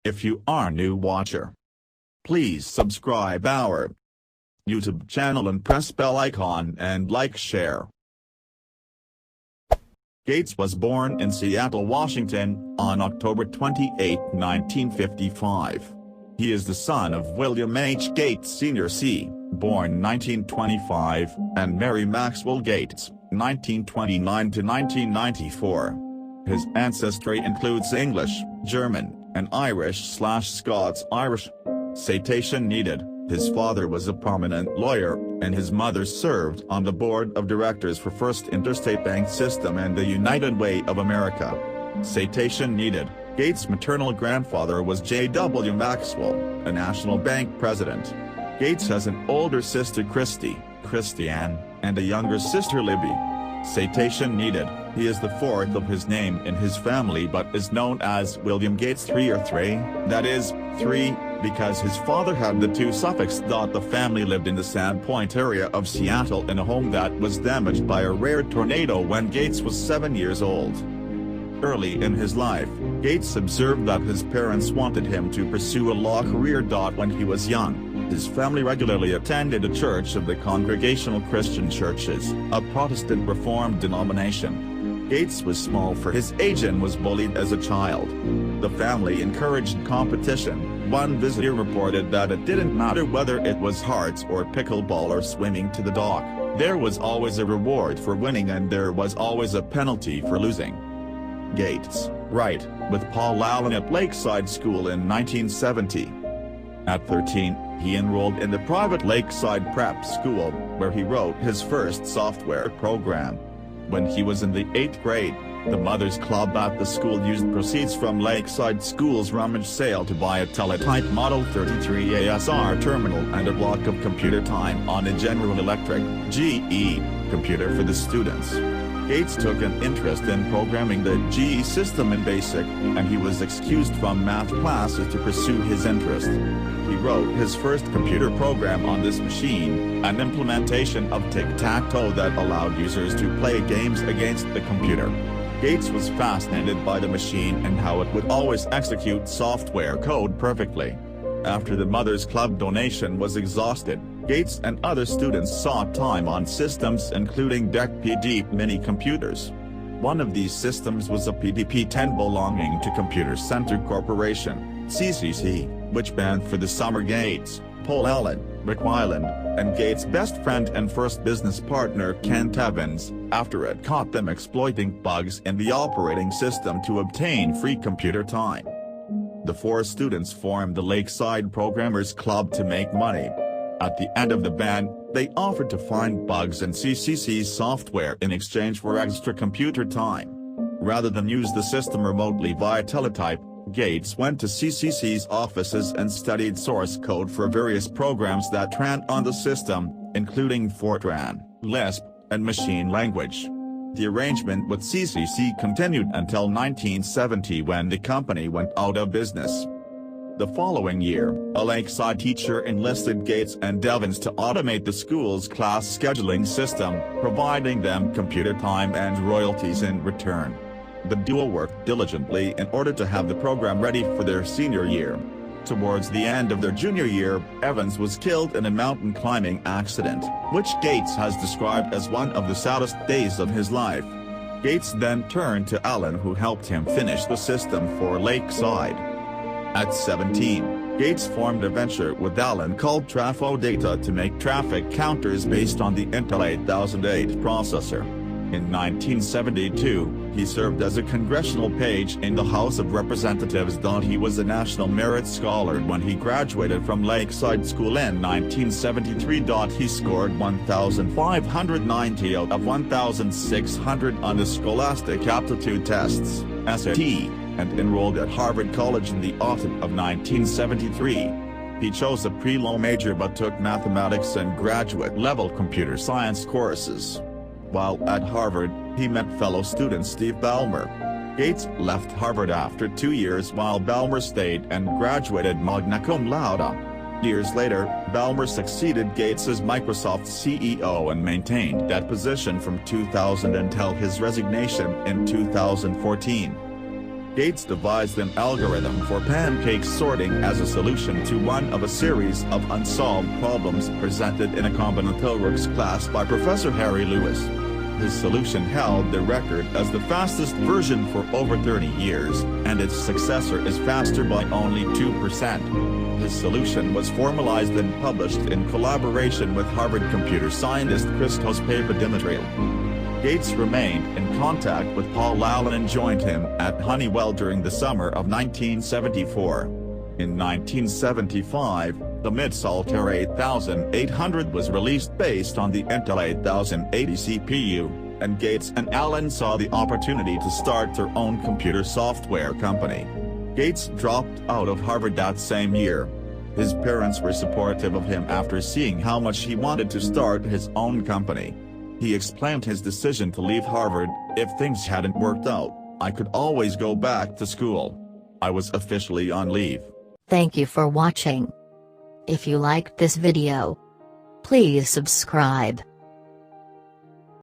If you are a new watcher, please subscribe our YouTube channel and press bell icon and like share. Gates was born in Seattle, Washington, on October 28, 1955. He is the son of William H. Gates Sr. C., born 1925, and Mary Maxwell Gates, 1929 to 1994. His ancestry includes English, German, and Irish/Scots-Irish. Citation needed. His father was a prominent lawyer, and his mother served on the board of directors for First Interstate Bank System and the United Way of America. Citation needed. Gates' maternal grandfather was J.W. Maxwell, a national bank president. Gates has an older sister Christiane, and a younger sister Libby. Citation needed. He is the fourth of his name in his family but is known as William Gates III or Three, that is, three, because his father had the two suffix. The family lived in the Sandpoint area of Seattle in a home that was damaged by a rare tornado when Gates was 7 years old. Early in his life, Gates observed that his parents wanted him to pursue a law career. When he was young, his family regularly attended a church of the Congregational Christian Churches, a Protestant Reformed denomination. Gates was small for his age and was bullied as a child. The family encouraged competition. One visitor reported that it didn't matter whether it was hearts or pickleball or swimming to the dock, there was always a reward for winning and there was always a penalty for losing. Gates, right, with Paul Allen at Lakeside School in 1970. At 13, he enrolled in the private Lakeside Prep School, where he wrote his first software program. When he was in the 8th grade, the Mothers Club at the school used proceeds from Lakeside School's rummage sale to buy a Teletype Model 33 ASR terminal and a block of computer time on a General Electric (GE) computer for the students. Gates took an interest in programming the GE system in BASIC, and he was excused from math classes to pursue his interest. He wrote his first computer program on this machine, an implementation of tic-tac-toe that allowed users to play games against the computer. Gates was fascinated by the machine and how it would always execute software code perfectly. After the Mothers Club donation was exhausted, Gates and other students sought time on systems including DEC PD mini computers. One of these systems was a PDP-10 belonging to Computer Center Corporation, CCC, which banned for the summer Gates, Paul Allen, Rick Weiland, and Gates' best friend and first business partner Kent Evans, after it caught them exploiting bugs in the operating system to obtain free computer time. The four students formed the Lakeside Programmers Club to make money. At the end of the ban, they offered to find bugs in CCC's software in exchange for extra computer time. Rather than use the system remotely via teletype, Gates went to CCC's offices and studied source code for various programs that ran on the system, including Fortran, Lisp, and machine language. The arrangement with CCC continued until 1970 when the company went out of business. The following year, a Lakeside teacher enlisted Gates and Evans to automate the school's class scheduling system, providing them computer time and royalties in return. The duo worked diligently in order to have the program ready for their senior year. Towards the end of their junior year, Evans was killed in a mountain climbing accident, which Gates has described as one of the saddest days of his life. Gates then turned to Allen, who helped him finish the system for Lakeside. At 17, Gates formed a venture with Allen called Trafo Data to make traffic counters based on the Intel 8008 processor. In 1972, he served as a congressional page in the House of Representatives. He was a National Merit Scholar when he graduated from Lakeside School in 1973. He scored 1,590 out of 1,600 on the Scholastic Aptitude Tests, SAT, and enrolled at Harvard College in the autumn of 1973. He chose a pre-law major but took mathematics and graduate-level computer science courses. While at Harvard, he met fellow student Steve Ballmer. Gates left Harvard after 2 years while Ballmer stayed and graduated magna cum laude. Years later, Ballmer succeeded Gates as Microsoft's CEO and maintained that position from 2000 until his resignation in 2014. Gates devised an algorithm for pancake sorting as a solution to one of a series of unsolved problems presented in a combinatorics class by Professor Harry Lewis. His solution held the record as the fastest version for over 30 years, and its successor is faster by only 2%. His solution was formalized and published in collaboration with Harvard computer scientist Christos Papadimitriou. Gates remained in contact with Paul Allen and joined him at Honeywell during the summer of 1974. In 1975, the MIT Saltair 8800 was released based on the Intel 8080 CPU, and Gates and Allen saw the opportunity to start their own computer software company. Gates dropped out of Harvard that same year. His parents were supportive of him after seeing how much he wanted to start his own company. He explained his decision to leave Harvard: "If things hadn't worked out, I could always go back to school. I was officially on leave." Thank you for watching. If you liked this video, please subscribe.